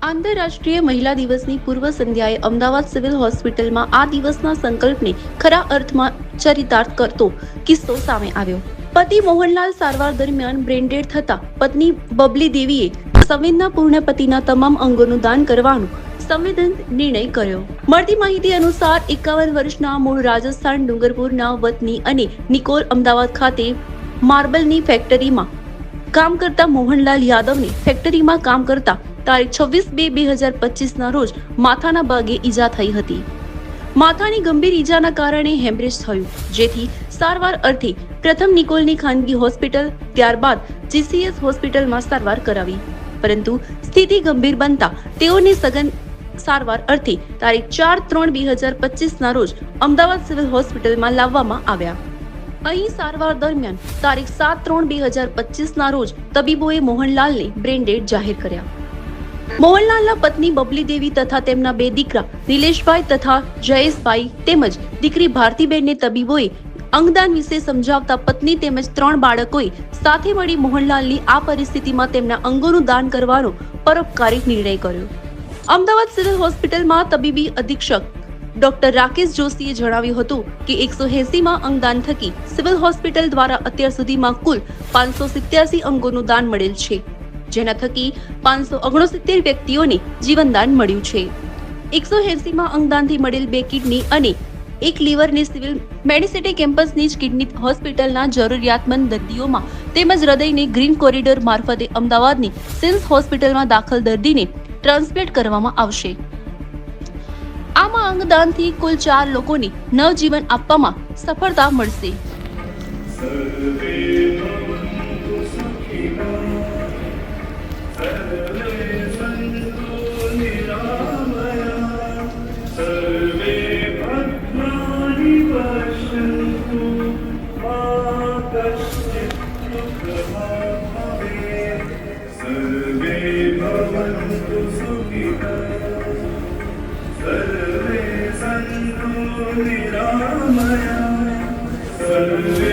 આંતરરાષ્ટ્રીય મહિલા દિવસની પૂર્વ સંધ્યાએ અમદાવાદ સિવિલ હોસ્પિટલમાં આ દિવસના સંકલ્પને ખરા અર્થમાં ચરિતાર્થ કરતો કિસ્સો સામે આવ્યો। પતિ મોહનલાલ સારવાર દરમિયાન બ્રેનડેડ થતા પત્ની બબલી દેવીએ સંવેદનાપૂર્ણ પતિના તમામ અંગોનું દાન કરવાનો સંવેદનશીલ નિર્ણય કર્યો। મળતી માહિતી અનુસાર 51 વર્ષના મૂળ રાજસ્થાન ડુંગરપુરના વતની અને નિકોલ અમદાવાદ ખાતે માર્બલની ફેક્ટરીમાં કામ કરતા મોહનલાલ યાદવને ફેક્ટરીમાં કામ કરતા તારીખ 26/2/2025 ના રોજ માથાના ભાગે ઈજા થઈ હતી। માથાની ગંભીર ઈજાના કારણે હેમરેજ થયું, જેથી સારવાર અર્થે પ્રથમ નિકોલની ખાનગી હોસ્પિટલ, ત્યારબાદ જીસીએસ હોસ્પિટલમાં સારવાર કરાવી, પરંતુ સ્થિતિ ગંભીર બનતા તેઓને સઘન સારવાર અર્થે તારીખ 4/3/2025 ના રોજ અમદાવાદ સિવિલ હોસ્પિટલમાં લાવવામાં આવ્યા। અહીં સારવાર દરમિયાન તારીખ 7/3/2025 ના રોજ તબીબોએ મોહનલાલને બ્રેનડેડ જાહેર કર્યા। મોહનલાલના પત્ની બબલી દેવી તથા તેમના બે દીકરા નિલેશભાઈ તથા જયેશભાઈ તેમજ દીકરી ભારતીબેનને તબીબોએ અંગદાન વિશે સમજાવતા પત્ની તેમજ 3 બાળકોએ સાથે મળી મોહનલાલની આ પરિસ્થિતિમાં તેમના અંગોનું દાન કરવાનો પરોપકારી નિર્ણય કર્યો। અમદાવાદ સિવિલ હોસ્પિટલમાં તબીબી અધિક્ષક ડોક્ટર રાકેશ જોશીએ જણાવ્યું હતું કે 180માં અંગદાન થકી સિવિલ હોસ્પિટલ દ્વારા અત્યાર સુધીમાં કુલ 587 અંગોનું દાન મળેલ છે, જેના થકી 569 વ્યક્તિઓને જીવનદાન મળ્યું છે। 180માં અંગદાનથી મળેલ 2 કિડની અને 1 લીવરને સિવિલ મેડિસિટી કેમ્પસની જ કિડની હોસ્પિટલના જરૂરિયાતમંદ દર્દીઓમાં તેમજ હૃદયને ગ્રીન કોરિડોર મારફતે અમદાવાદની સિમ્સ હોસ્પિટલમાં દાખલ દર્દીને ટ્રાન્સપ્લેન્ટ કરવામાં આવશે। આમાં અંગદાનથી કુલ 4 લોકોને નવજીવન આપવામાં સફળતા મળશે। सर्वे